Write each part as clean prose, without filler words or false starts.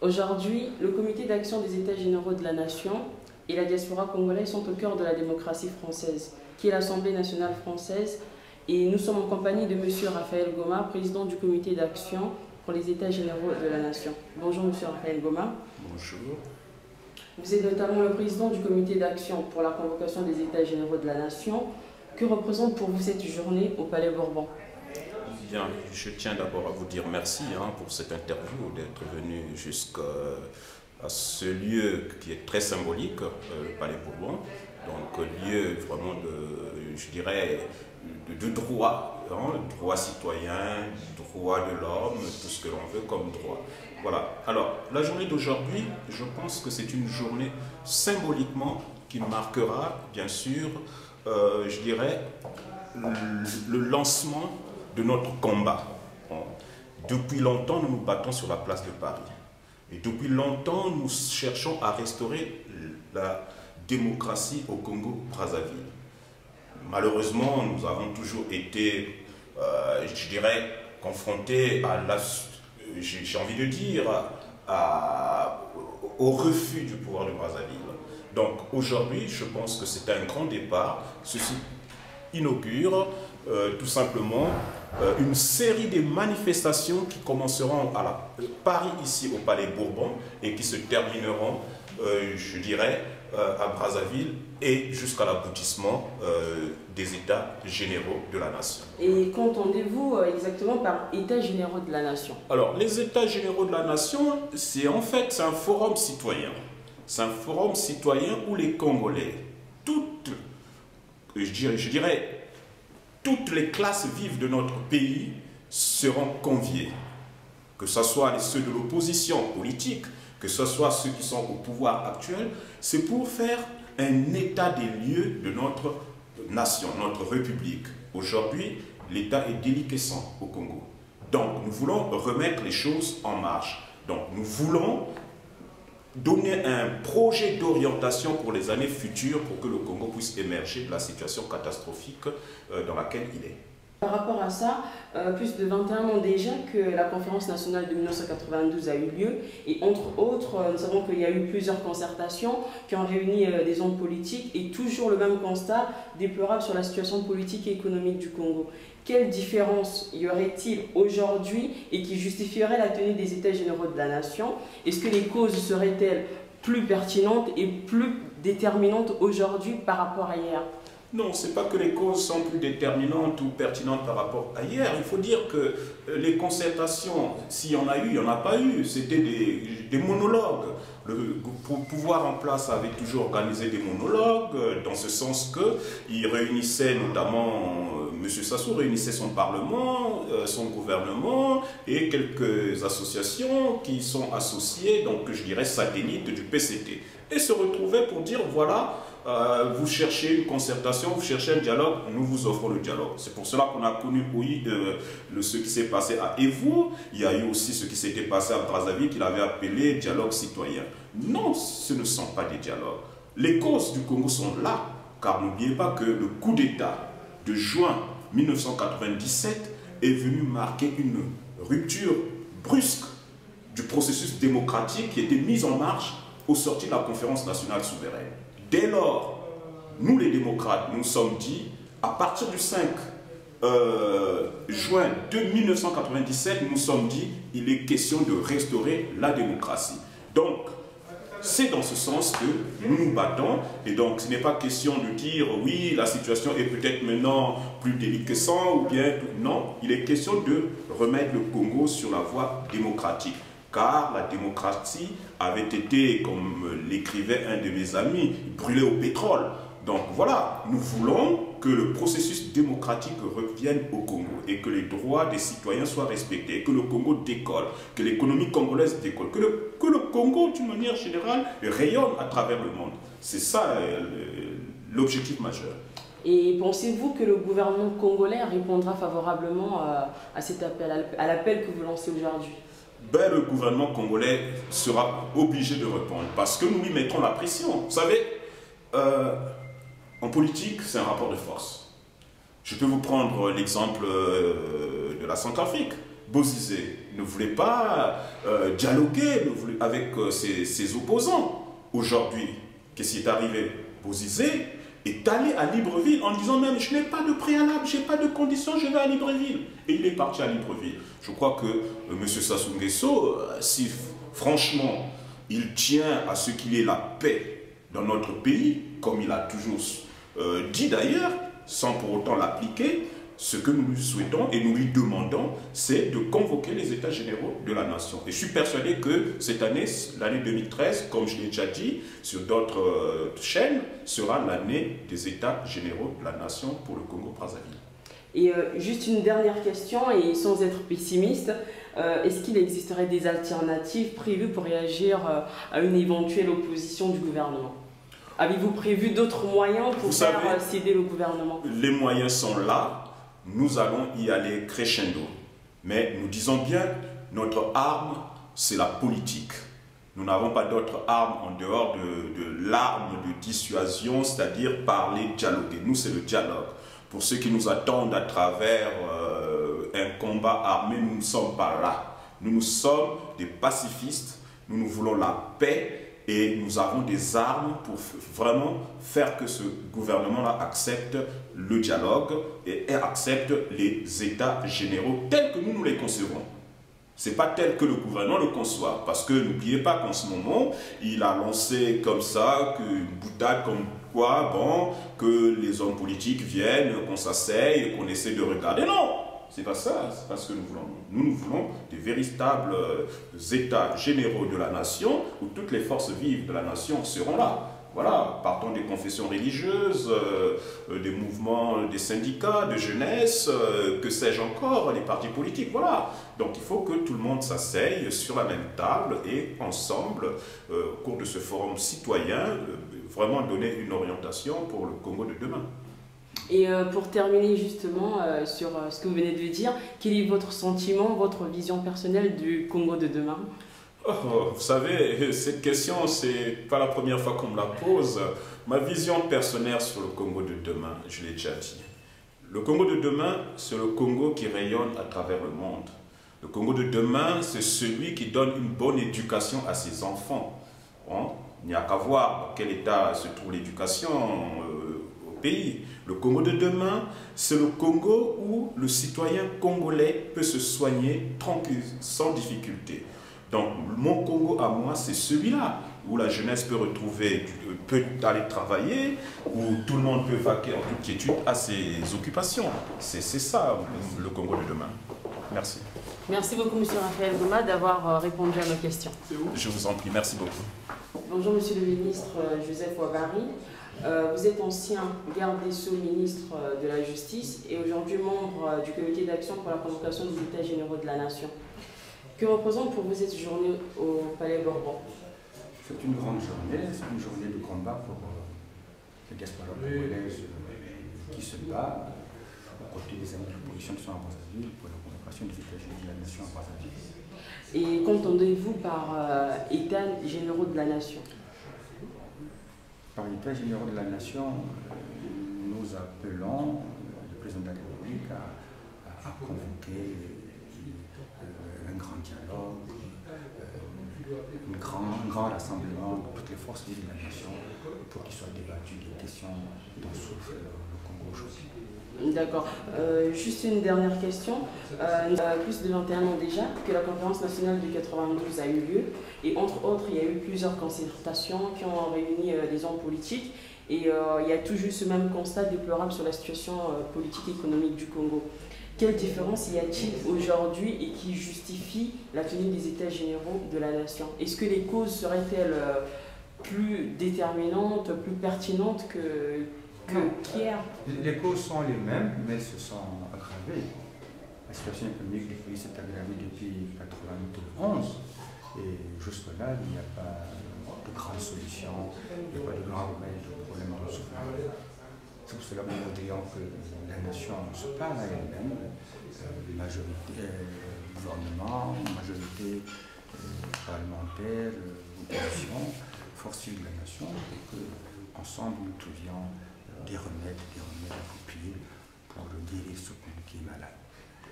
Aujourd'hui, le Comité d'action des États généraux de la Nation et la diaspora congolaise sont au cœur de la démocratie française, qui est l'Assemblée nationale française. Et nous sommes en compagnie de M. Raphaël Goma, président du Comité d'action pour les États généraux de la Nation. Bonjour M. Raphaël Goma. Bonjour. Vous êtes notamment le président du Comité d'action pour la convocation des États généraux de la Nation. Que représente pour vous cette journée au Palais Bourbon? Bien, je tiens d'abord à vous dire merci pour cette interview, d'être venu jusqu'à ce lieu qui est très symbolique, le Palais Bourbon. Donc lieu vraiment de, je dirais, de droit, droit citoyen, droit de l'homme, tout ce que l'on veut comme droit. Voilà. Alors, la journée d'aujourd'hui, je pense que c'est une journée symboliquement qui marquera, bien sûr, je dirais, le lancement de notre combat. Depuis longtemps, nous nous battons sur la place de Paris. Et depuis longtemps, nous cherchons à restaurer la démocratie au Congo-Brazzaville. Malheureusement, nous avons toujours été, je dirais, confrontés à la, j'ai envie de dire, au refus du pouvoir de Brazzaville. Donc aujourd'hui, je pense que c'est un grand départ. Ceci inaugure tout simplement une série de manifestations qui commenceront à Paris, ici au Palais Bourbon, et qui se termineront, je dirais, à Brazzaville et jusqu'à l'aboutissement des États généraux de la Nation. Et qu'entendez-vous exactement par États généraux de la Nation? Alors, les États généraux de la Nation, c'est en fait un forum citoyen. C'est un forum citoyen où les Congolais, je dirais, toutes les classes vives de notre pays seront conviés. Que ce soit ceux de l'opposition politique, que ce soit ceux qui sont au pouvoir actuel, c'est pour faire un état des lieux de notre nation, notre république. Aujourd'hui, l'état est déliquescent au Congo. Donc, nous voulons remettre les choses en marche. Donc, nous voulons donner un projet d'orientation pour les années futures pour que le Congo puisse émerger de la situation catastrophique dans laquelle il est. Par rapport à ça, plus de 21 ans déjà que la conférence nationale de 1992 a eu lieu et entre autres, nous savons qu'il y a eu plusieurs concertations qui ont réuni des hommes politiques et toujours le même constat déplorable sur la situation politique et économique du Congo. Quelle différence y aurait-il aujourd'hui et qui justifierait la tenue des États généraux de la Nation? Est-ce que les causes seraient-elles plus pertinentes et plus déterminantes aujourd'hui par rapport à hier? Non, ce n'est pas que les causes sont plus déterminantes ou pertinentes par rapport à hier. Il faut dire que les concertations, s'il y en a eu, il n'y en a pas eu. C'était des monologues. Le pouvoir en place avait toujours organisé des monologues, dans ce sens qu'il réunissait notamment, M. Sassou réunissait son Parlement, son gouvernement et quelques associations qui sont associées, donc je dirais satellites du PCT. Et se retrouvaient pour dire, voilà, vous cherchez une concertation, vous cherchez un dialogue, nous vous offrons le dialogue. C'est pour cela qu'on a connu, oui, ce qui s'est passé à Evo. Il y a eu aussi ce qui s'était passé à Brazzaville, qu'il avait appelé dialogue citoyen. Non, ce ne sont pas des dialogues. Les causes du Congo sont là, car n'oubliez pas que le coup d'État de juin 1997 est venu marquer une rupture brusque du processus démocratique qui était mis en marche au sortir de la conférence nationale souveraine. Dès lors, nous les démocrates, nous sommes dit, à partir du 5 juin 1997, nous nous sommes dit, il est question de restaurer la démocratie. Donc, c'est dans ce sens que nous nous battons, et donc ce n'est pas question de dire, oui, la situation est peut-être maintenant plus déliquescente, ou bien, non, il est question de remettre le Congo sur la voie démocratique. Car la démocratie avait été, comme l'écrivait un de mes amis, brûlée au pétrole. Donc voilà, nous voulons que le processus démocratique revienne au Congo et que les droits des citoyens soient respectés, que le Congo décolle, que l'économie congolaise décolle, que le Congo, d'une manière générale, rayonne à travers le monde. C'est ça l'objectif majeur. Et pensez-vous que le gouvernement congolais répondra favorablement à cet appel, à l'appel que vous lancez aujourd'hui? Ben, le gouvernement congolais sera obligé de répondre parce que nous lui mettrons la pression. Vous savez, en politique, c'est un rapport de force. Je peux vous prendre l'exemple de la Centrafrique. Bozizé ne voulait pas dialoguer avec ses opposants. Aujourd'hui, qu'est-ce qui est arrivé? Bozizé est allé à Libreville en disant même je n'ai pas de préalable, je n'ai pas de conditions, je vais à Libreville. Et il est parti à Libreville. Je crois que M. Sassou Nguesso, si franchement il tient à ce qu'il y ait la paix dans notre pays, comme il a toujours dit d'ailleurs, sans pour autant l'appliquer, ce que nous lui souhaitons et nous lui demandons, c'est de convoquer les États généraux de la nation. Et je suis persuadé que cette année, l'année 2013, comme je l'ai déjà dit sur d'autres chaînes, sera l'année des États généraux de la nation pour le Congo-Brazzaville. Et juste une dernière question, et sans être pessimiste, est-ce qu'il existerait des alternatives prévues pour réagir à une éventuelle opposition du gouvernement? Avez-vous prévu d'autres moyens pour faire céder le gouvernement? Les moyens sont là. Nous allons y aller crescendo. Mais nous disons bien, notre arme, c'est la politique. Nous n'avons pas d'autre arme en dehors de l'arme de dissuasion, c'est-à-dire parler, dialoguer. Nous, c'est le dialogue. Pour ceux qui nous attendent à travers un combat armé, nous ne sommes pas là. Nous sommes des pacifistes, nous voulons la paix. Et nous avons des armes pour vraiment faire que ce gouvernement-là accepte le dialogue et accepte les États généraux tels que nous les concevons. Ce n'est pas tel que le gouvernement le conçoit. Parce que n'oubliez pas qu'en ce moment, il a lancé comme ça, une boutade comme quoi, bon, que les hommes politiques viennent, qu'on s'asseye, qu'on essaie de regarder. Non! C'est pas ça, c'est pas ce que nous voulons. Nous voulons des véritables états généraux de la nation où toutes les forces vives de la nation seront là. Voilà, partons des confessions religieuses, des mouvements, des syndicats, de jeunesse, que sais-je encore, les partis politiques, voilà. Donc il faut que tout le monde s'asseye sur la même table et ensemble, au cours de ce forum citoyen, vraiment donner une orientation pour le Congo de demain. Et pour terminer justement sur ce que vous venez de dire, quel est votre sentiment, votre vision personnelle du Congo de demain? Vous savez, cette question, c'est pas la première fois qu'on me la pose. Ma vision personnelle sur le Congo de demain, je l'ai déjà dit. Le Congo de demain, c'est le Congo qui rayonne à travers le monde. Le Congo de demain, c'est celui qui donne une bonne éducation à ses enfants. Bon, il n'y a qu'à voir dans quel état se trouve l'éducation au pays. Le Congo de demain, c'est le Congo où le citoyen congolais peut se soigner tranquille, sans difficulté. Donc, mon Congo à moi, c'est celui-là, où la jeunesse peut peut aller travailler, où tout le monde peut vaquer en toute quiétude à ses occupations. C'est ça, le Congo de demain. Merci. Merci beaucoup, M. Raphaël Goma, d'avoir répondu à nos questions. Je vous en prie, merci beaucoup. Bonjour, Monsieur le ministre Joseph Ouabary. Vous êtes ancien garde des Sceaux, ministre de la Justice et aujourd'hui membre du comité d'action pour la convocation des États généraux de la Nation. Que représente pour vous cette journée au Palais Bourbon? C'est une grande journée, c'est une journée de combat pour les diasporas congolaises qui se battent aux côtés des amis de l'opposition qui sont à Brazzaville pour la convocation des États généraux de la Nation à Brazzaville. Et qu'entendez-vous par États généraux de la Nation? Par États généraux de la Nation, nous appelons le président de la République à convoquer un grand dialogue, un grand rassemblement de toutes les forces vives de la nation pour qu'il soit débattu des questions dont souffre le Congo aujourd'hui. D'accord. Juste une dernière question. Plus de 21 ans déjà que la conférence nationale du 92 a eu lieu et entre autres il y a eu plusieurs concertations qui ont réuni des hommes politiques et il y a toujours ce même constat déplorable sur la situation politique et économique du Congo. Quelle différence y a-t-il aujourd'hui et qui justifie la tenue des États généraux de la nation? Est-ce que les causes seraient-elles plus déterminantes, plus pertinentes qu'hier? Les causes sont les mêmes, mais elles se sont aggravées. La situation économique du pays s'est aggravée depuis 1991 et jusque-là, il n'y a pas de grande solution, il n'y a pas de grand remède au problème de souffrance. C'est pour cela que nous disons que la nation se parle à elle-même, majorité gouvernement, majorité parlementaire, opposition, force de la nation, et qu'ensemble nous trouvions des remèdes appropriés pour guérir ce pays qui est malade.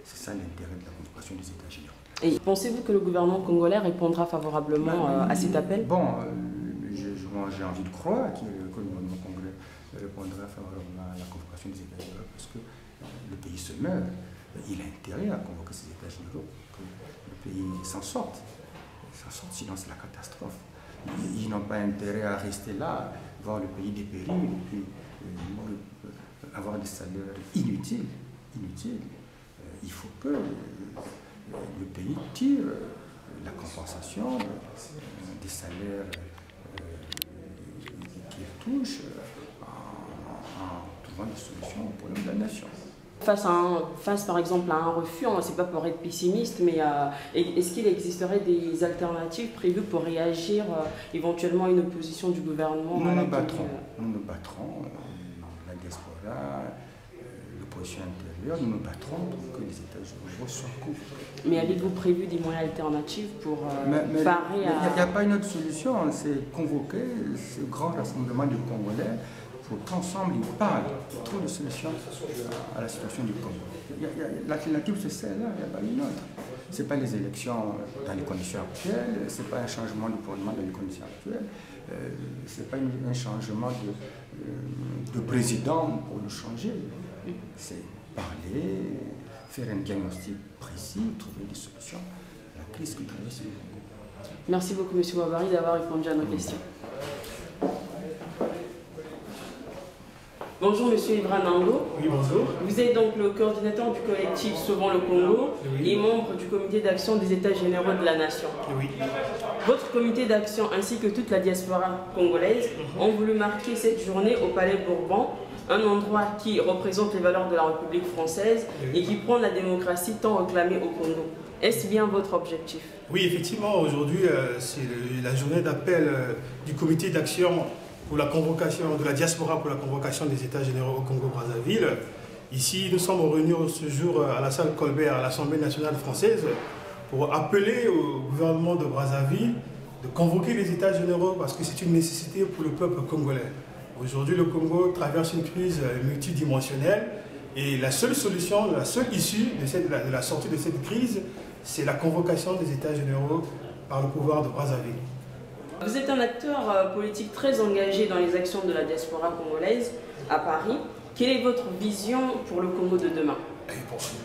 C'est ça l'intérêt de la convocation des États généraux. Et pensez-vous que le gouvernement congolais répondra favorablement à cet appel? Bon, j'ai envie de croire que le gouvernement congolais répondra favorablement à la convocation des États généraux parce que le pays se meurt. Il a intérêt à convoquer ces États généraux pour que le pays s'en sorte. Sinon c'est la catastrophe. Ils n'ont pas intérêt à rester là, voir le pays dépérir et puis avoir des salaires inutiles. Il faut que le pays tire la compensation des salaires qu'il touche en trouvant des solutions au problème de la nation. Face par exemple à un refus, c'est pas pour être pessimiste, mais est-ce qu'il existerait des alternatives prévues pour réagir éventuellement à une opposition du gouvernement? Nous nous battrons. La diaspora, l'opposition intérieure, nous nous battrons pour que les États généraux soient couverts. Mais avez-vous prévu des moyens alternatifs pour parer à... Il n'y a pas une autre solution, c'est convoquer ce grand rassemblement de Congolais pour qu'ensemble ils parlent. Il y a trop de solutions à la situation du Congo. L'alternative c'est celle-là, il n'y a pas une autre. Ce n'est pas les élections dans les conditions actuelles, ce n'est pas un changement du gouvernement dans les conditions actuelles, ce n'est pas un changement de président pour le changer. C'est parler, faire un diagnostic précis, trouver des solutions à la crise que traverse le Congo. Merci beaucoup M. Ouabary d'avoir répondu à nos questions. Bonjour Monsieur Ivra Nango. Oui, bonjour. Vous êtes donc le coordinateur du collectif Sauvons le Congo et membre du comité d'action des États généraux de la Nation. Oui. Votre comité d'action ainsi que toute la diaspora congolaise ont voulu marquer cette journée au Palais Bourbon, un endroit qui représente les valeurs de la République française et qui prend la démocratie tant réclamée au Congo. Est-ce bien votre objectif? Oui, effectivement, aujourd'hui, c'est la journée d'appel du comité d'action pour la convocation de la diaspora pour la convocation des États généraux au Congo-Brazzaville. Ici, nous sommes réunis ce jour à la salle Colbert, à l'Assemblée nationale française, pour appeler au gouvernement de Brazzaville de convoquer les États généraux parce que c'est une nécessité pour le peuple congolais. Aujourd'hui, le Congo traverse une crise multidimensionnelle et la seule solution, la seule issue de la sortie de cette crise, c'est la convocation des États généraux par le pouvoir de Brazzaville. Vous êtes un acteur politique très engagé dans les actions de la diaspora congolaise à Paris. Quelle est votre vision pour le Congo de demain?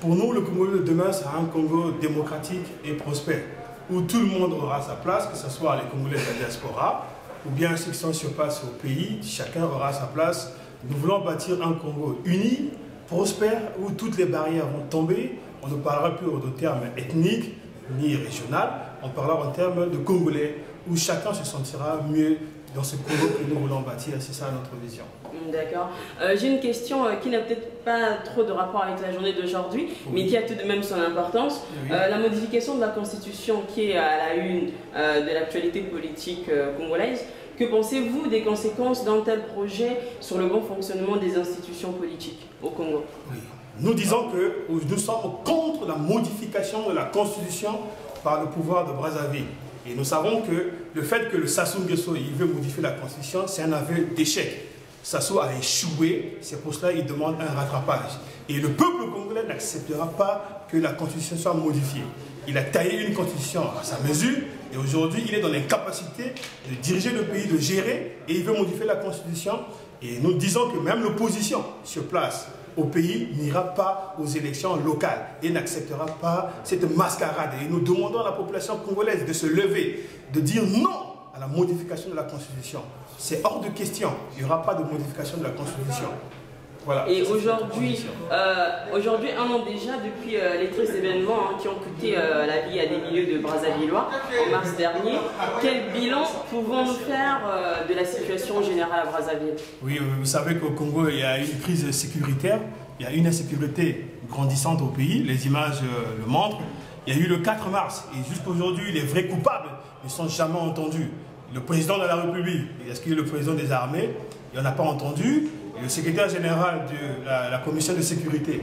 Pour nous, le Congo de demain sera un Congo démocratique et prospère, où tout le monde aura sa place, que ce soit les Congolais de la diaspora, ou bien ceux qui sont sur place au pays, chacun aura sa place. Nous voulons bâtir un Congo uni, prospère, où toutes les barrières vont tomber. On ne parlera plus de termes ethniques ni régional, on parlera en termes de Congolais, où chacun se sentira mieux dans ce Congo que nous voulons bâtir. C'est ça notre vision. D'accord. J'ai une question qui n'a peut-être pas trop de rapport avec la journée d'aujourd'hui, mais qui a tout de même son importance. Oui. La modification de la Constitution qui est à la une de l'actualité politique congolaise. Que pensez-vous des conséquences d'un tel projet sur le bon fonctionnement des institutions politiques au Congo? Oui. Nous disons que nous sommes contre la modification de la Constitution par le pouvoir de Brazzaville. Et nous savons que le fait que le Sassou Nguesso il veut modifier la Constitution, c'est un aveu d'échec. Sassou a échoué, c'est pour cela qu'il demande un rattrapage. Et le peuple congolais n'acceptera pas que la Constitution soit modifiée. Il a taillé une Constitution à sa mesure et aujourd'hui il est dans l'incapacité de diriger le pays, de gérer et il veut modifier la Constitution. Et nous disons que même l'opposition sur place au pays n'ira pas aux élections locales et n'acceptera pas cette mascarade. Et nous demandons à la population congolaise de se lever, de dire non à la modification de la Constitution. C'est hors de question. Il n'y aura pas de modification de la Constitution. Voilà. Et aujourd'hui, un an déjà, depuis les 13 événements qui ont coûté la vie à des milliers de Brazzavillois en mars dernier, quel bilan pouvons-nous faire de la situation générale à Brazzaville? Oui, vous savez qu'au Congo, il y a une crise sécuritaire, il y a une insécurité grandissante au pays, les images le montrent. Il y a eu le 4 mars et jusqu'à aujourd'hui, les vrais coupables ne sont jamais entendus. Le président de la République, est-ce qu'il est le président des armées? Il n'y en a pas entendu. Et le secrétaire général de la commission de sécurité,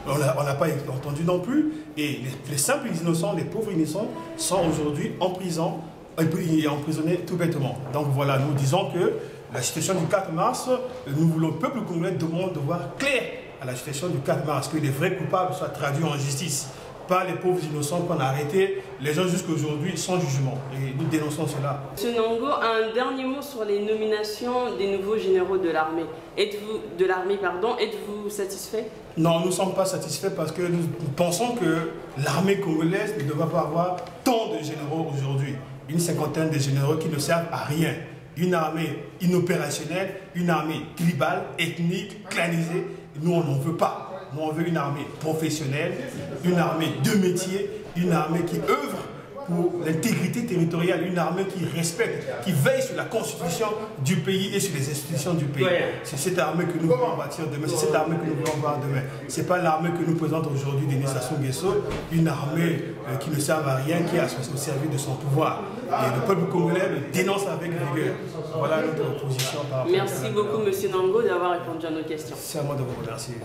on n'a pas entendu non plus. Et les simples innocents, les pauvres innocents, sont aujourd'hui en prison et emprisonnés tout bêtement. Donc voilà, nous disons que la situation du 4 mars, nous voulons, le peuple congolais demande de voir clair à la situation du 4 mars, que les vrais coupables soient traduits en justice, pas les pauvres innocents qu'on a arrêtés, les gens jusqu'à aujourd'hui sans jugement. Et nous dénonçons cela. Monsieur Nango, un dernier mot sur les nominations des nouveaux généraux de l'armée. Êtes-vous satisfait? Non, nous ne sommes pas satisfaits parce que nous pensons que l'armée congolaise ne doit pas avoir tant de généraux aujourd'hui. Une cinquantaine de généraux qui ne servent à rien. Une armée inopérationnelle, une armée tribale, ethnique, clanisée. Nous, on n'en veut pas. Nous, on veut une armée professionnelle, une armée de métier, une armée qui œuvre pour l'intégrité territoriale, une armée qui respecte, qui veille sur la constitution du pays et sur les institutions du pays. C'est cette armée que nous voulons bâtir demain, c'est cette armée que nous voulons voir demain. Ce n'est pas l'armée que nous présente aujourd'hui Denis Sassou Nguesso, une armée qui ne sert à rien, qui est au service de son pouvoir. Et le peuple congolais le dénonce avec vigueur. Voilà notre position par rapport à ça. Merci beaucoup, M. Nango, d'avoir répondu à nos questions. C'est à moi de vous remercier.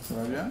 Ça va bien?